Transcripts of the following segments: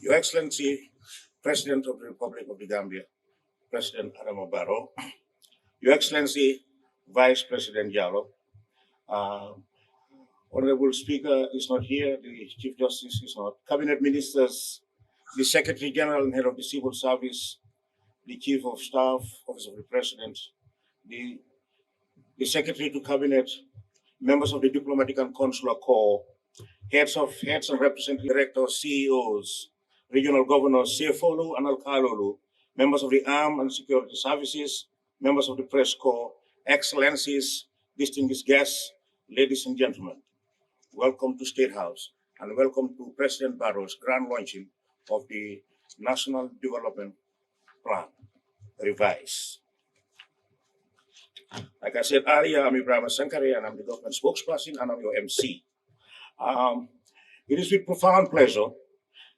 Your Excellency, President of the Republic of the Gambia, President Adama Barrow, Your Excellency, Vice President Jallo, uh, Honorable Speaker is not here, the Chief Justice is not, Cabinet Ministers, the Secretary General and Head of the Civil Service, the Chief of Staff, Office of the President, the Secretary to Cabinet, members of the Diplomatic and Consular Corps, heads and representative directors, CEOs, regional governors, CFOLU and Alkalolu, members of the Armed and Security Services, members of the Press Corps, Excellencies, distinguished guests, ladies and gentlemen. Welcome to State House and welcome to President Barrow's grand launching of the National Development Plan, revised. Like I said earlier, I'm Ibrahim Sankare and I'm the government spokesperson and I'm your MC. It is with profound pleasure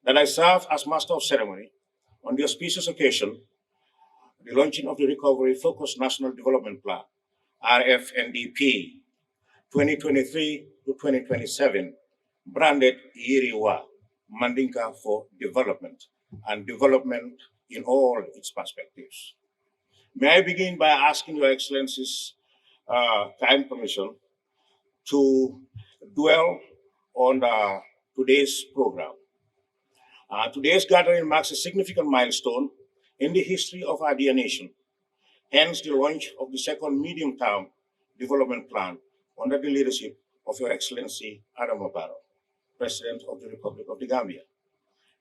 that I serve as Master of Ceremony on the auspicious occasion, the launching of the Recovery Focused National Development Plan, RFNDP, 2023 to 2027, branded YIRIWAA, Mandinka for Development, and development in all its perspectives. May I begin by asking Your Excellency's kind permission to dwell on today's program. Today's gathering marks a significant milestone in the history of our dear nation, hence the launch of the second medium-term development plan under the leadership of Your Excellency Adama Barrow, President of the Republic of the Gambia.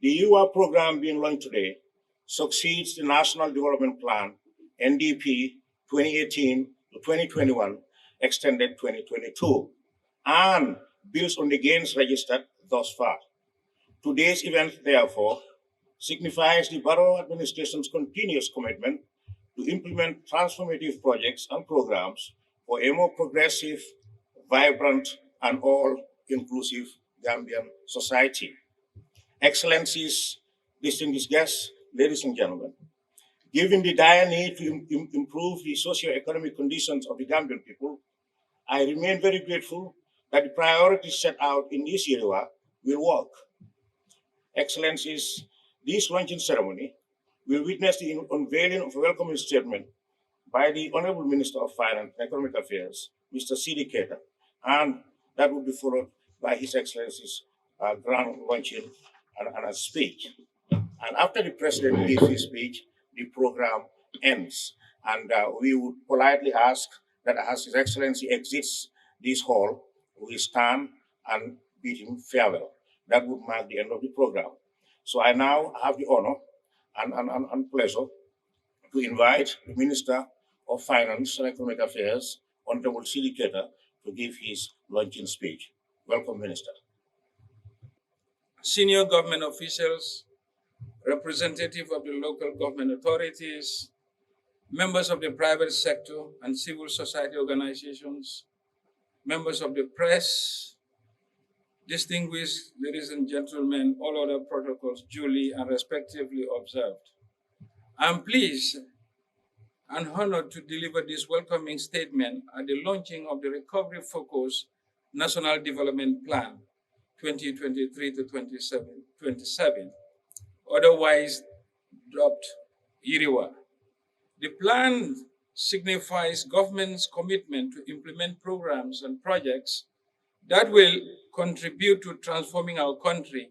The YIRIWAA program being launched today succeeds the National Development Plan, NDP 2018 to 2021, extended 2022, and builds on the gains registered thus far. Today's event, therefore, signifies the Barrow administration's continuous commitment to implement transformative projects and programs for a more progressive, vibrant, and all-inclusive Gambian society. Excellencies, distinguished guests, ladies and gentlemen, given the dire need to improve the socio-economic conditions of the Gambian people, I remain very grateful that the priorities set out in this YIRIWAA will work. Excellencies, this launching ceremony will witness the unveiling of a welcoming statement by the Honorable Minister of Finance and Economic Affairs, Mr. C.D. Keita, and that will be followed by His Excellency's grand launching and a speech. And after the President gives his speech, the program ends. And we would politely ask that as His Excellency exits this hall, we stand and bid him farewell. That would mark the end of the program. So I now have the honor and pleasure to invite the Minister of Finance and Economic Affairs, Honorable C.D. Keita, to give his launching speech. Welcome, Minister. Senior government officials, representative of the local government authorities, members of the private sector and civil society organizations, members of the press, distinguished ladies and gentlemen, all other protocols duly and respectively observed. I'm pleased and honored to deliver this welcoming statement at the launching of the Recovery Focused National Development Plan 2023 to 2027, otherwise dubbed YIRIWAA. The plan signifies government's commitment to implement programs and projects that will contribute to transforming our country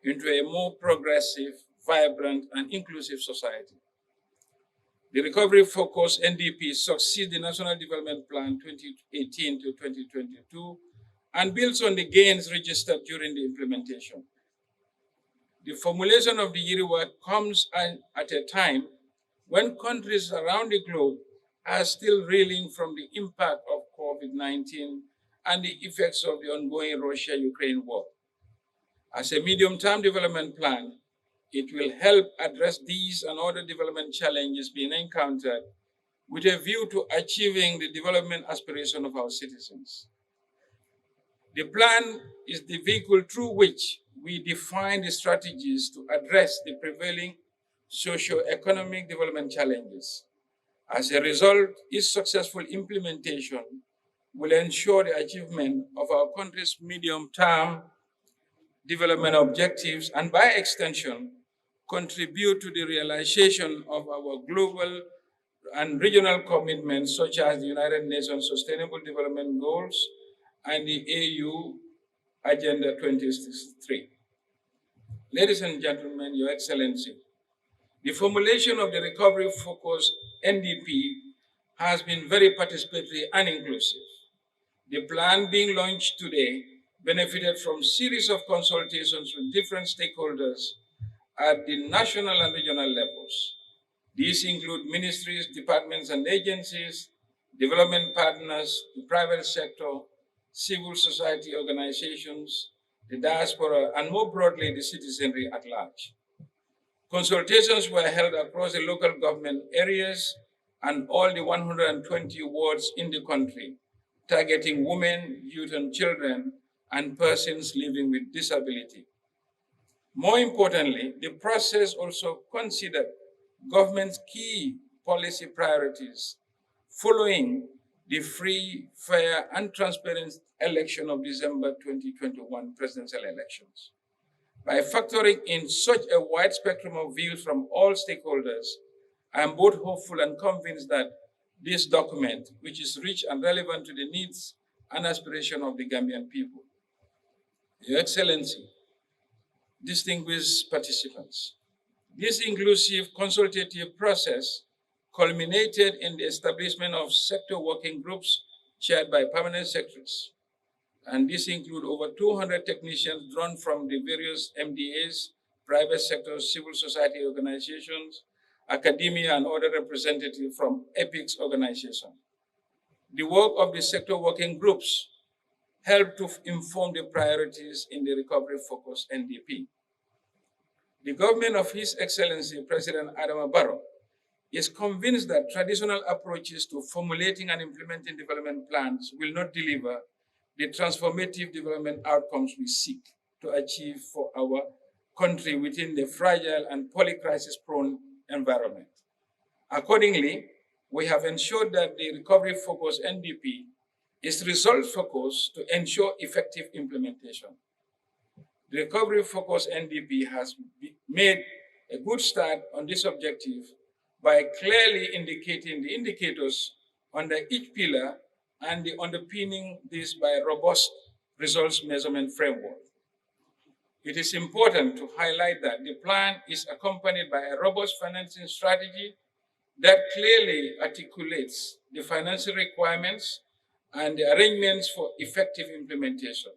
into a more progressive, vibrant, and inclusive society. The Recovery Focused NDP succeeds the National Development Plan 2018 to 2022 and builds on the gains registered during the implementation. The formulation of the YIRIWAA comes at a time when countries around the globe are still reeling from the impact of COVID-19 and the effects of the ongoing Russia-Ukraine war. As a medium-term development plan, it will help address these and other development challenges being encountered with a view to achieving the development aspiration of our citizens. The plan is the vehicle through which we define the strategies to address the prevailing socio-economic development challenges. As a result, its successful implementation will ensure the achievement of our country's medium-term development objectives, and by extension, contribute to the realization of our global and regional commitments, such as the United Nations Sustainable Development Goals and the AU Agenda 2063. Ladies and gentlemen, Your Excellency, the formulation of the Recovery Focus NDP has been very participatory and inclusive. The plan being launched today benefited from a series of consultations with different stakeholders at the national and regional levels. These include ministries, departments and agencies, development partners, the private sector, civil society organizations, the diaspora, and more broadly, the citizenry at large. Consultations were held across the local government areas and all the 120 wards in the country, targeting women, youth and children, and persons living with disability. More importantly, the process also considered government's key policy priorities following the free, fair, and transparent election of December 2021 presidential elections. By factoring in such a wide spectrum of views from all stakeholders, I am both hopeful and convinced that this document, which is rich and relevant to the needs and aspirations of the Gambian people. Your Excellency, distinguished participants, this inclusive consultative process culminated in the establishment of sector working groups chaired by permanent secretaries. And this includes over 200 technicians drawn from the various MDAs, private sector, civil society organizations, academia, and other representatives from EPICS organization. The work of the sector working groups helped to inform the priorities in the Recovery Focus NDP. The government of His Excellency President Adama Barrow is convinced that traditional approaches to formulating and implementing development plans will not deliver the transformative development outcomes we seek to achieve for our country within the fragile and polycrisis prone environment. Accordingly, we have ensured that the Recovery Focus NDP is result focused to ensure effective implementation. The Recovery Focus NDP has made a good start on this objective by clearly indicating the indicators under each pillar and underpinning this by a robust results measurement framework. It is important to highlight that the plan is accompanied by a robust financing strategy that clearly articulates the financial requirements and the arrangements for effective implementation.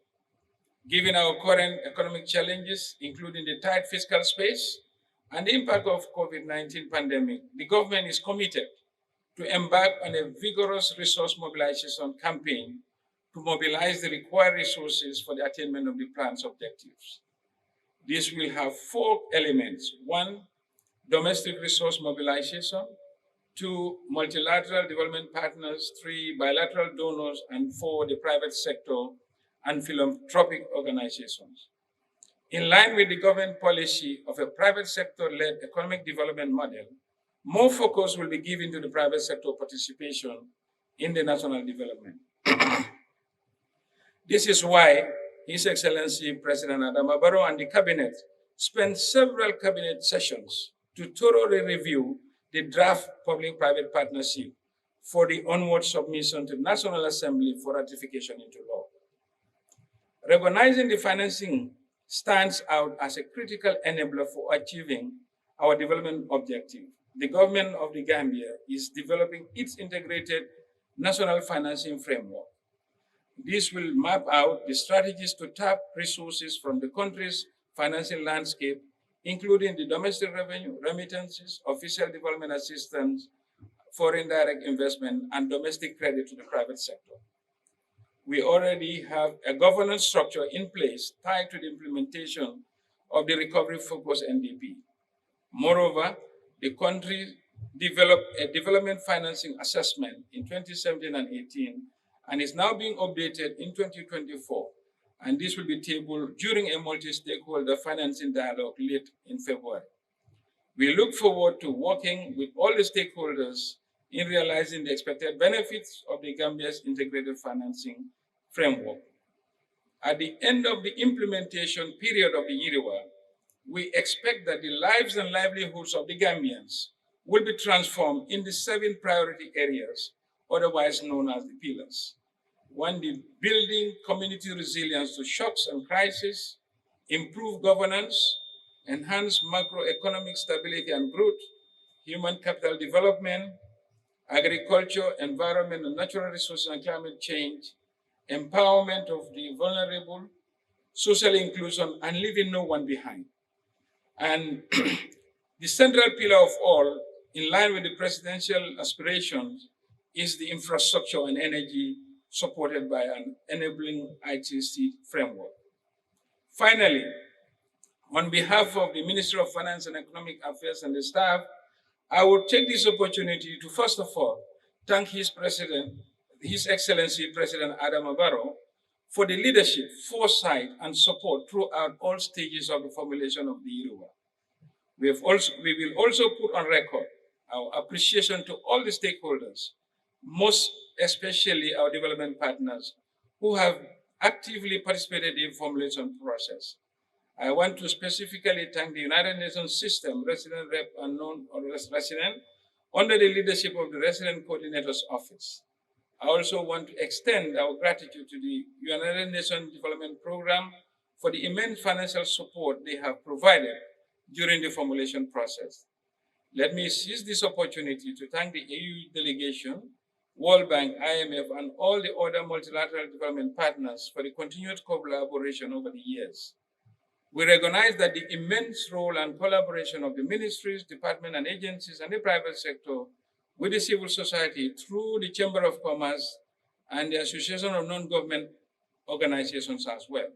Given our current economic challenges, including the tight fiscal space and the impact of COVID-19 pandemic, the government is committed to embark on a vigorous resource mobilization campaign to mobilize the required resources for the attainment of the plan's objectives. This will have 4 elements. 1, domestic resource mobilization. 2, multilateral development partners. 3, bilateral donors. And 4, the private sector and philanthropic organizations. In line with the government policy of a private sector-led economic development model, more focus will be given to the private sector participation in the national development. This is why His Excellency President Adama Barrow and the Cabinet spent several Cabinet sessions to thoroughly review the draft public-private partnership for the onward submission to the National Assembly for ratification into law. Recognizing the financing stands out as a critical enabler for achieving our development objective. The government of the Gambia is developing its integrated national financing framework. This will map out the strategies to tap resources from the country's financing landscape, including the domestic revenue, remittances, official development assistance, foreign direct investment, and domestic credit to the private sector. We already have a governance structure in place tied to the implementation of the Recovery Focus NDP. Moreover, the country developed a development financing assessment in 2017 and 18 and is now being updated in 2024. And this will be tabled during a multi-stakeholder financing dialogue late in February. We look forward to working with all the stakeholders in realizing the expected benefits of the Gambia's integrated financing framework. At the end of the implementation period of the YIRIWAA, we expect that the lives and livelihoods of the Gambians will be transformed in the 7 priority areas, otherwise known as the pillars. One, the building community resilience to shocks and crises, improve governance, enhance macroeconomic stability and growth, human capital development, agriculture, environment and natural resources and climate change, empowerment of the vulnerable, social inclusion, and leaving no one behind. And the central pillar of all, in line with the presidential aspirations, is the infrastructure and energy supported by an enabling ITC framework. Finally, on behalf of the Ministry of Finance and Economic Affairs and the staff, I will take this opportunity to first of all thank His President, His Excellency President Adam Barrow, for the leadership, foresight, and support throughout all stages of the formulation of the YIRIWAA. We will also put on record our appreciation to all the stakeholders, most especially our development partners, who have actively participated in the formulation process. I want to specifically thank the United Nations System Resident Rep and Non-Resident under the leadership of the Resident Coordinator's Office. I also want to extend our gratitude to the United Nations Development Program for the immense financial support they have provided during the formulation process. Let me seize this opportunity to thank the AU delegation, World Bank, IMF, and all the other multilateral development partners for the continued collaboration over the years. We recognize that the immense role and collaboration of the ministries, departments, and agencies and the private sector with the civil society through the Chamber of Commerce and the Association of Non-Government Organizations as well.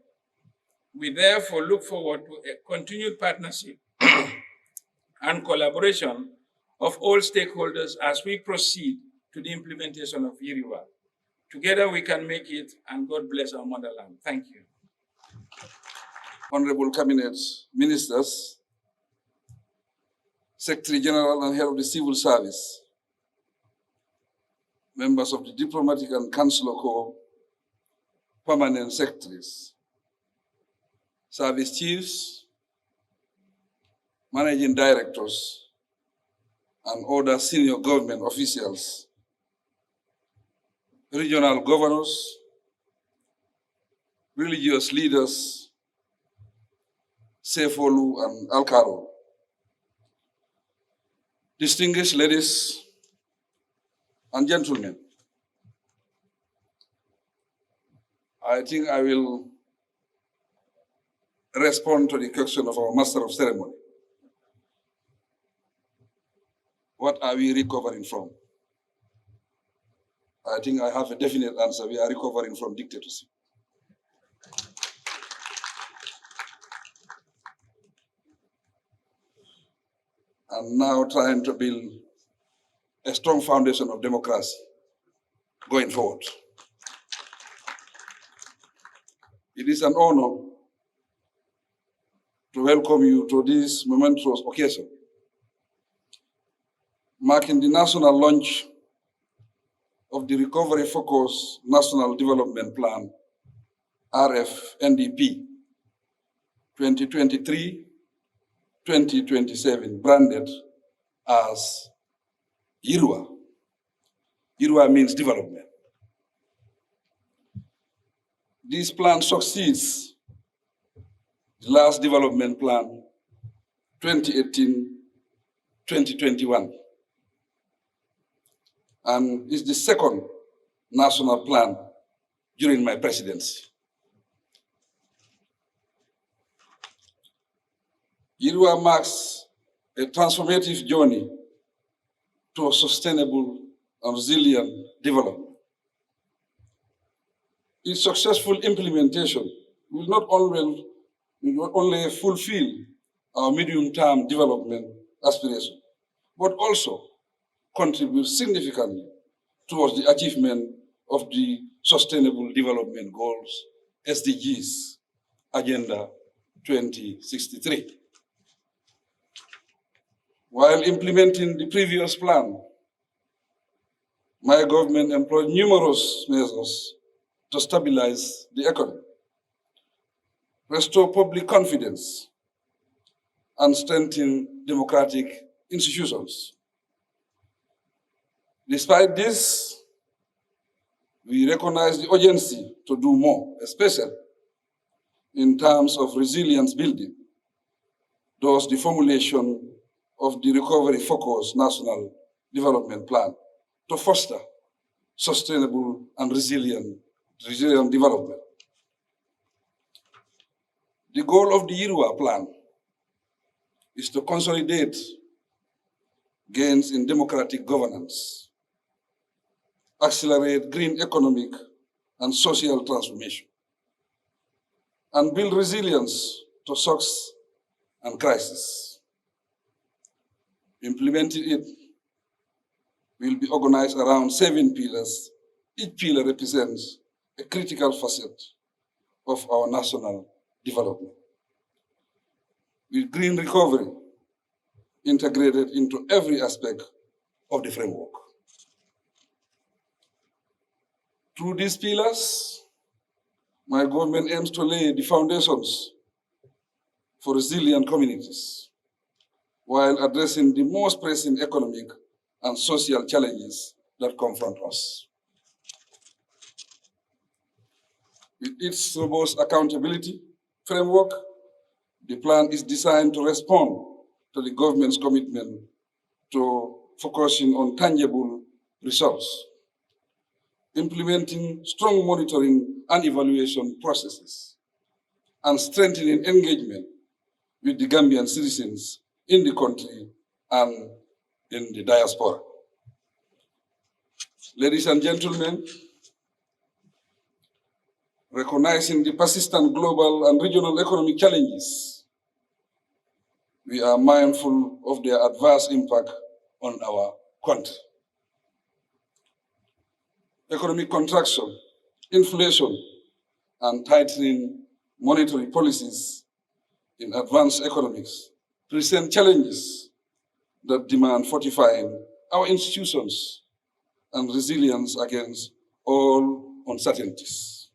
We therefore look forward to a continued partnership and collaboration of all stakeholders as we proceed to the implementation of YIRIWAA. Together we can make it, and God bless our motherland. Thank you. Honorable Cabinet Ministers, Secretary General and Head of the Civil Service, members of the Diplomatic and Consular Corps, Permanent Secretaries, Service Chiefs, Managing Directors, and other senior government officials, regional governors, religious leaders, Sefolu and Alcaro, distinguished ladies and gentlemen, I think I will respond to the question of our Master of Ceremony. What are we recovering from? I think I have a definite answer. We are recovering from dictatorship. And now trying to build a strong foundation of democracy going forward. It is an honor to welcome you to this momentous occasion, marking the national launch of the Recovery Focus National Development Plan, RFNDP, 2023-2027, branded as YIRIWAA. YIRIWAA means development. This plan succeeds the last development plan, 2018-2021, and is the second national plan during my presidency. YIRIWAA marks a transformative journey to a sustainable and resilient development. Its successful implementation will not only fulfill our medium-term development aspiration, but also contribute significantly towards the achievement of the Sustainable Development Goals, SDGs, Agenda 2063. While implementing the previous plan, my government employed numerous measures to stabilize the economy, restore public confidence, and strengthen democratic institutions. Despite this, we recognize the urgency to do more, especially in terms of resilience building, thus the formulation of the recovery-focused national development plan to foster sustainable and resilient development. The goal of the YIRIWAA plan is to consolidate gains in democratic governance, accelerate green economic and social transformation, and build resilience to shocks and crises. Implementing it will be organized around 7 pillars. Each pillar represents a critical facet of our national development, with green recovery integrated into every aspect of the framework. Through these pillars, my government aims to lay the foundations for resilient communities while addressing the most pressing economic and social challenges that confront us. With its robust accountability framework, the plan is designed to respond to the government's commitment to focusing on tangible results, implementing strong monitoring and evaluation processes, and strengthening engagement with the Gambian citizens in the country and in the diaspora. Ladies and gentlemen, recognizing the persistent global and regional economic challenges, we are mindful of their adverse impact on our country. Economic contraction, inflation, and tightening monetary policies in advanced economies present challenges that demand fortifying our institutions and resilience against all uncertainties.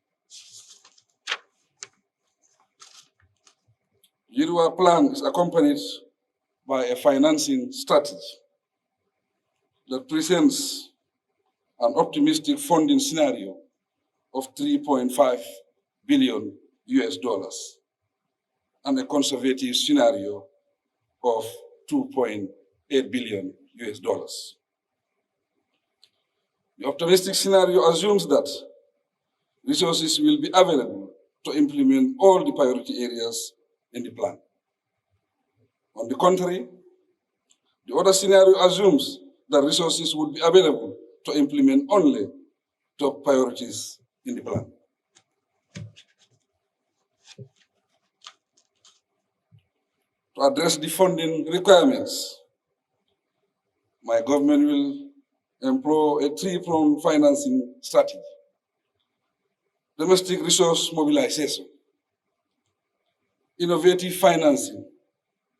YIRIWAA plan is accompanied by a financing strategy that presents an optimistic funding scenario of $3.5 billion and a conservative scenario of $2.8 billion. The optimistic scenario assumes that resources will be available to implement all the priority areas in the plan. On the contrary, the other scenario assumes that resources would be available to implement only top priorities in the plan. To address the funding requirements, my government will employ a 3-pronged financing strategy: domestic resource mobilization, innovative financing,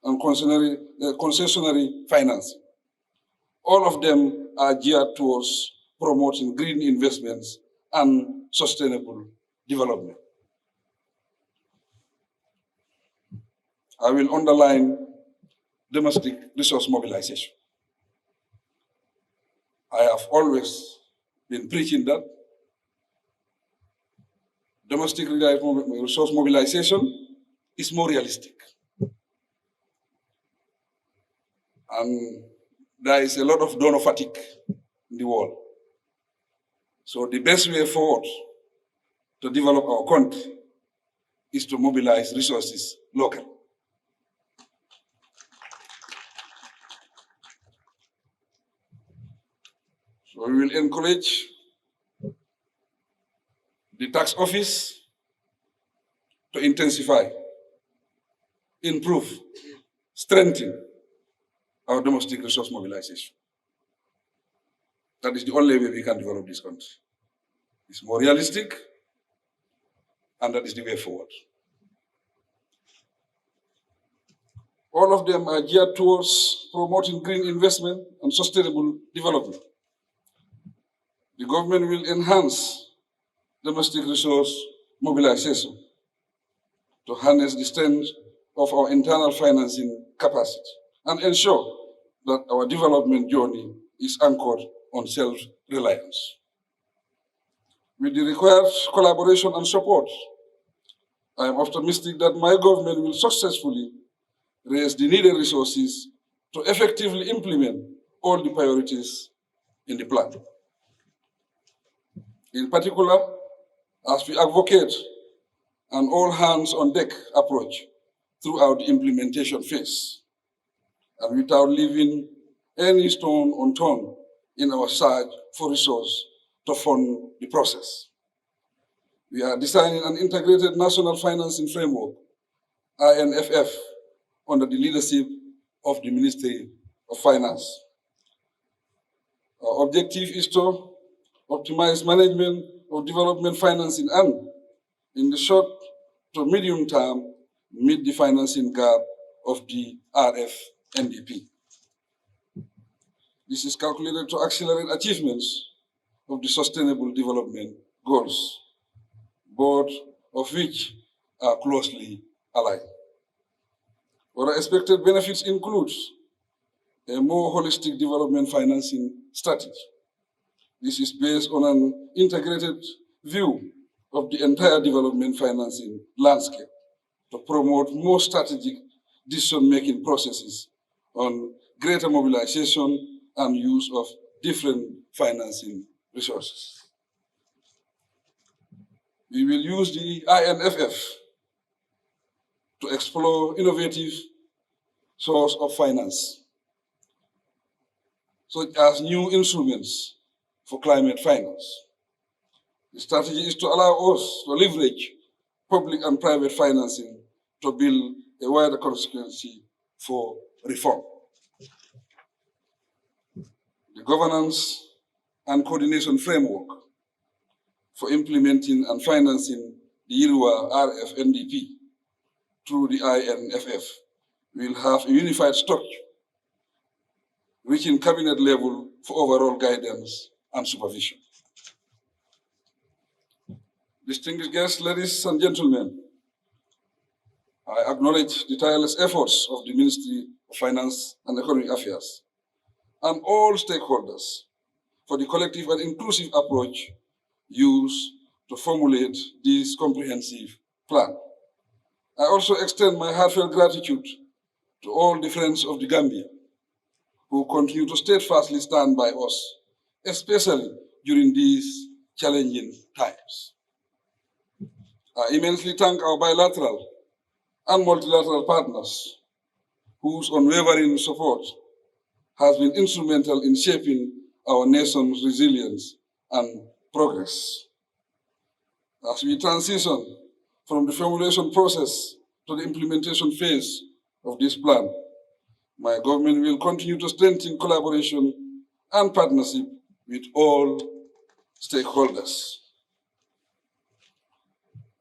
and concessionary financing. All of them are geared towards promoting green investments and sustainable development. I will underline domestic resource mobilization. I have always been preaching that domestic resource mobilization is more realistic. And there is a lot of donor fatigue in the world. So the best way forward to develop our country is to mobilize resources locally. So we will encourage the tax office to intensify, improve, strengthen our domestic resource mobilization. That is the only way we can develop this country. It's more realistic, and that is the way forward. All of them are geared towards promoting green investment and sustainable development. The government will enhance domestic resource mobilization to harness the strength of our internal financing capacity and ensure that our development journey is anchored on self-reliance. With the required collaboration and support, I am optimistic that my government will successfully raise the needed resources to effectively implement all the priorities in the plan. In particular, as we advocate an all-hands-on-deck approach throughout the implementation phase, and without leaving any stone unturned in our search for resources to fund the process. We are designing an integrated national financing framework, INFF, under the leadership of the Ministry of Finance. Our objective is to optimize management of development financing and, in the short to medium term, meet the financing gap of the RFNDP. This is calculated to accelerate achievements of the Sustainable Development Goals, both of which are closely aligned. What are expected benefits include a more holistic development financing strategy. This is based on an integrated view of the entire development financing landscape to promote more strategic decision-making processes on greater mobilization and use of different financing resources. We will use the INFF to explore innovative sources of finance, such as new instruments for climate finance. The strategy is to allow us to leverage public and private financing to build a wider constituency for reform. The governance and coordination framework for implementing and financing the YIRIWAA RFNDP through the INFF will have a unified structure, reaching cabinet level for overall guidance and supervision. Distinguished guests, ladies and gentlemen, I acknowledge the tireless efforts of the Ministry of Finance and Economic Affairs and all stakeholders for the collective and inclusive approach used to formulate this comprehensive plan. I also extend my heartfelt gratitude to all the friends of the Gambia who continue to steadfastly stand by us, especially during these challenging times. I immensely thank our bilateral and multilateral partners whose unwavering support has been instrumental in shaping our nation's resilience and progress. As we transition from the formulation process to the implementation phase of this plan, my government will continue to strengthen collaboration and partnership with all stakeholders.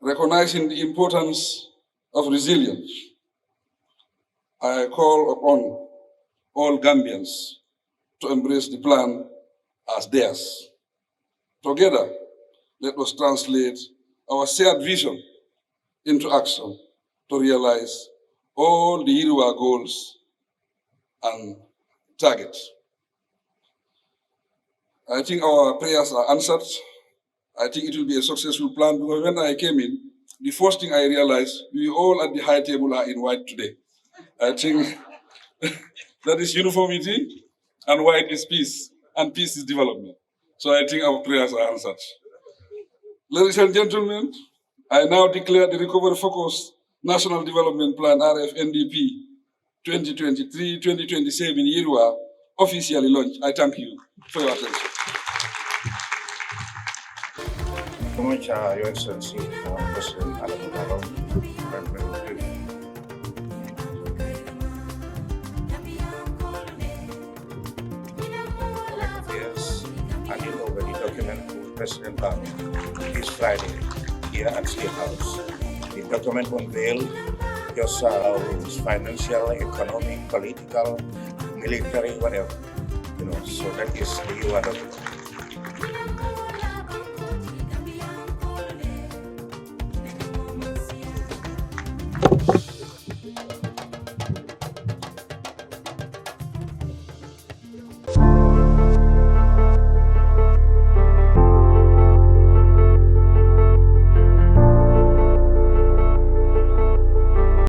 Recognizing the importance of resilience, I call upon all Gambians to embrace the plan as theirs. Together, let us translate our shared vision into action to realize all the YIRIWAA goals and targets. I think our prayers are answered. I think it will be a successful plan because when I came in, the first thing I realized, we all at the high table are in white today. I think that is uniformity and white is peace and peace is development. So I think our prayers are answered. Ladies and gentlemen, I now declare the Recovery Focused National Development Plan RFNDP 2023-2027 YIRIWAA officially launched. I thank you for your attention. Thank you much, Your Excellency, President Alabama. And you know when the document to President Biden this Friday here at State House. The document unveiled just financial, economic, political, military, whatever. So that is the UR document.